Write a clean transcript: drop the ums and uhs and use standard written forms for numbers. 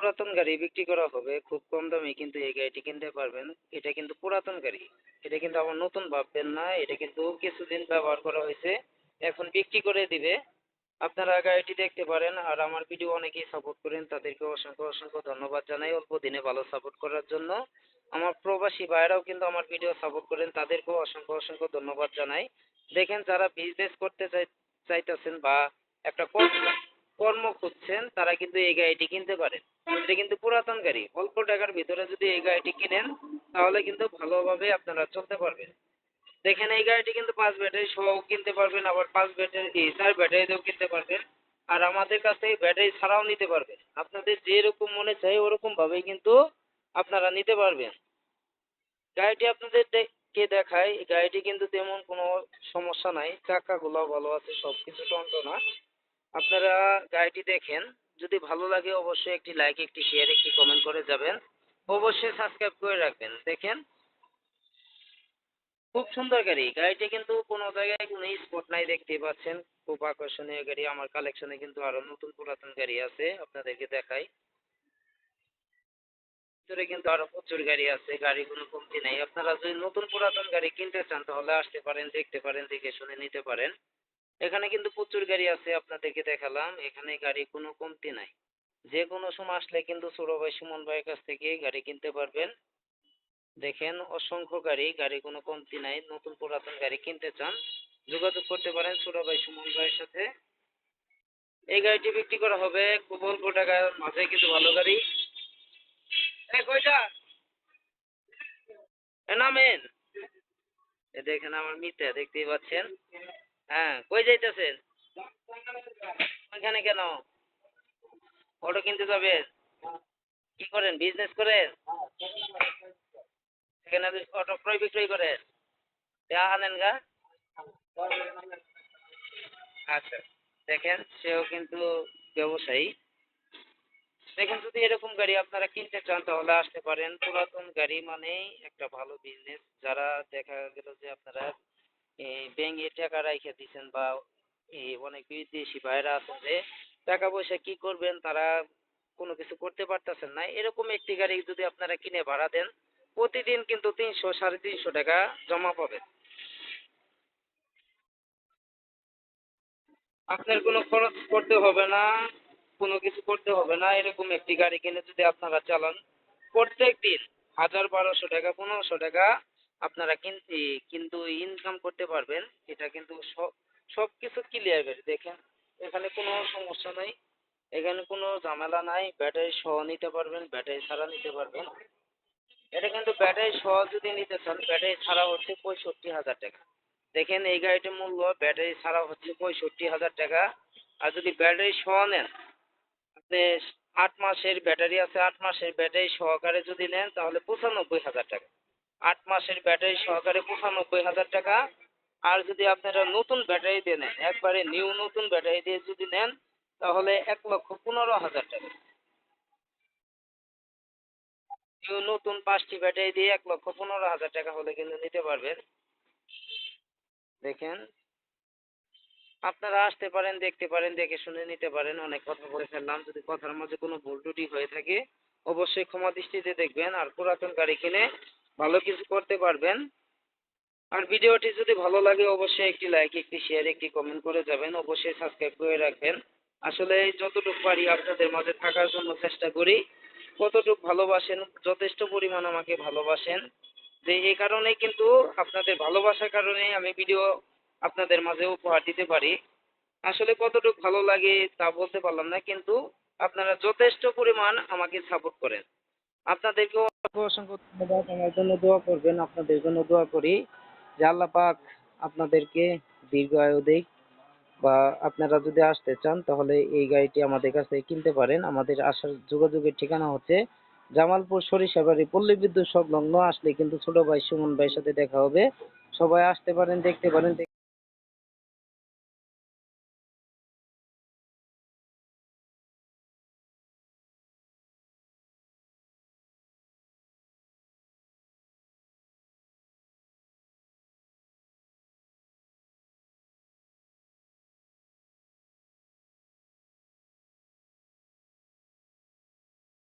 পুরাতন গাড়ি বিক্রি করা হবে খুব কম দামে, কিন্তু এই গাড়িটি কিনতে পারবেন। এটা কিন্তু পুরাতন গাড়ি, এটা কিন্তু আবার নতুন ভাববেন না, এটা কিন্তু কিছুদিন ব্যবহার করা হয়েছে, এখন বিক্রি করে দিবে। আপনারা গাড়িটি দেখতে পারেন। আর আমার ভিডিও অনেকেই সাপোর্ট করেন, তাদেরকে অসংখ্য অসংখ্য ধন্যবাদ জানাই অল্প দিনে ভালো সাপোর্ট করার জন্য। আমার প্রবাসী ভাইরাও কিন্তু আমার ভিডিও সাপোর্ট করেন, তাদেরকেও অসংখ্য অসংখ্য ধন্যবাদ জানাই। দেখেন, যারা বিজনেস করতে চাইতেছেন বা একটা কর্ম খুঁজছেন, তারা কিন্তু এই গাড়িটি কিনতে পারেন। এটা কিন্তু পুরাতন গাড়ি, অল্প টাকার ভিতরে যদি এই গাড়িটি কিনেন তাহলে কিন্তু ভালোভাবে আপনারা চলতে পারবেন। দেখেন, এই গাড়িটি কিন্তু 5 ব্যাটারি সহ কিনতে পারবেন, আবার 5 ব্যাটারি 4 ব্যাটারি দিয়েও কিনতে পারবেন। আর আমাদের কাছ থেকে ব্যাটারি ছাড়াও নিতে পারবেন। আপনাদের যেরকম মনে চাই ওরকম ভাবেই কিন্তু আপনারা নিতে পারবেন। গাড়িটি আপনাদের কে দেখাই, গাড়িটি কিন্তু তেমন কোনো সমস্যা নাই, চাকাগুলো ভালো আছে, সবকিছু টনটনা। আপনারা গাড়িটি দেখেন, যদি ভালো লাগে অবশ্যই একটি লাইক, একটি শেয়ার, একটি কমেন্ট করে যাবেন। অবশ্যই সাবস্ক্রাইব করে রাখবেন। দেখেন, খুব সুন্দর গাড়ি। গাড়িটি কিন্তু কোনো জায়গায় কোনো স্পট নাই, দেখতে পাচ্ছেন। খুব আকর্ষণীয় গাড়ি। আমার কালেকশনে কিন্তু আরো নতুন পুরাতন গাড়ি আছে, আপনাদেরকে দেখাই। ভিতরে কিন্তু আরো প্রচুর গাড়ি আছে, গাড়ি কোনো কমতি নাই। আপনারা যদি নতুন পুরাতন গাড়ি কিনতে চান তাহলে আসতে পারেন, দেখতে পারেন, দেখে শুনে নিতে পারেন। এখানে কিন্তু প্রচুর গাড়ি আছে, আপনাদেরকে দেখালাম। এখানে গাড়ি কোনো কমতি নাই। যে কোনো সময় আসলে কিন্তু ছোট ভাই সুমন ভাইয়ের কাছ থেকে গাড়ি কিনতে পারবেন। দেখেন, অসংখ্য গাড়ি, গাড়ি কোনো কমতি নাই। নতুন পুরাতন গাড়ি কিনতে চান, যোগাযোগ করতে পারেন ছোট ভাই সুমন ভাইয়ের সাথে। এই গাড়িটি বিক্রি করা হবে খুব অল্প টাকার মাঝে, কিন্তু ভালো গাড়ি। কয়টা নামেন। দেখেন আমার মিত্র, দেখতেই পাচ্ছেন। হ্যাঁ, কই যাইতেছেন? ওইখানে কেন? অটো কিনতে যাবেন? কি করেন, বিজনেস করেন? এখানে অটো ক্রয় বিক্রয় করেন? আনেন গা। আচ্ছা, দেখেন সেও কিন্তু ব্যবসায়ী। দেখেন, যদি এরকম গাড়ি আপনারা কিনতে চান তাহলে আসতে পারেন। পুরাতন গাড়ি মানেই একটা ভালো বিজনেস। যারা দেখা গেল যে আপনারা ব্যাংকে টাকা রাইখা দিচ্ছেন, বা অনেক বিদেশি ভাইরা আছে যে টাকা পয়সা কি করবেন, তারা কোনো কিছু করতে পারতেছেন না, এরকম একটি গাড়ি যদি আপনারা কিনে ভাড়া দেন, প্রতিদিন কিন্তু 300 সাড়ে 300 টাকা জমা পাবেন। আপনার কোনো খরচ করতে হবে না, কোনো কিছু করতে হবে না। এরকম একটি গাড়ি কিনে যদি আপনারা চালান, প্রত্যেক দিন 1000 1200 টাকা 1500 টাকা আপনারা কিন্তু ইনকাম করতে পারবেন। এটা কিন্তু সবকিছু ক্লিয়ার গাড়ি। দেখেন, এখানে কোনো সমস্যা নাই, এখানে কোনো ঝামেলা নাই। ব্যাটারি সহ নিতে পারবেন, ব্যাটারি ছাড়া নিতে পারবেন। এটা কিন্তু ব্যাটারি সহ যদি নিতে চান, ব্যাটারি ছাড়া হচ্ছে 65,000 টাকা। দেখেন, এই গাড়িটির মূল্য ব্যাটারি ছাড়া হচ্ছে 65,000 টাকা। আর যদি ব্যাটারি সহ নেন, আপনি 8 মাসের ব্যাটারি আছে, 8 মাসের ব্যাটারি সহকারে যদি নেন তাহলে 95,000 টাকা। 8 মাসের ব্যাটারি সহকারে 95,000 টাকা। আর যদি আপনারা নতুন ব্যাটারি দিয়ে নেন, একবারে নিউ নতুন ব্যাটারি দিয়ে যদি নেন তাহলে 1,15,000 টাকা। নিউ নতুন 5টি ব্যাটারি দিয়ে 1,15,000 টাকা হলে কিন্তু নিতে পারবেন। দেখেন, আপনারা আসতে পারেন, দেখতে পারেন, দেখে শুনে নিতে পারেন। অনেক কথা বলে ফেললাম, যদি কথার মাঝে কোনো ভুল ত্রুটি হয়ে থাকে অবশ্যই ক্ষমা দৃষ্টিতে দেখবেন। আর পুরাতন গাড়ি কিনে ভালো কিছু করতে পারবেন। আর ভিডিওটি যদি ভালো লাগে অবশ্যই একটি লাইক, একটি শেয়ার, একটি কমেন্ট করে যাবেন। অবশ্যই সাবস্ক্রাইব করে রাখবেন। আসলে যতটুকু পারি আপনাদের মাঝে থাকার জন্য চেষ্টা করি। কতটুকু ভালোবাসেন, যথেষ্ট পরিমাণ আমাকে ভালোবাসেন, যে এই কারণেই কিন্তু আপনাদের ভালোবাসার কারণেই আমি ভিডিও আপনাদের মাঝে উপহার দিতে পারি। আসলে কতটুকু ভালো লাগে তা বলতে পারলাম না, কিন্তু আপনারা যথেষ্ট পরিমাণ আমাকে সাপোর্ট করেন। আপনাদেরকেও অসংখ্য অসংখ্য ধন্যবাদ। আমার জন্য দোয়া করবেন, আপনাদের জন্য দোয়া করি যে আল্লাহ পাক আপনাদেরকে দীর্ঘ আয়ু দিক। বা আপনারা যদি আসতে চান তাহলে এই গাড়িটি আমাদের কাছে কিনতে পারেন। আমাদের আসার যোগাযোগের ঠিকানা হচ্ছে জামালপুর সরিষাবাড়ি পল্লী বিদ্যুৎ সংলগ্ন। আসলে কিন্তু ছোট ভাই সুমন ভাইয়ের সাথে দেখা হবে। সবাই আসতে পারেন, দেখতে পারেন।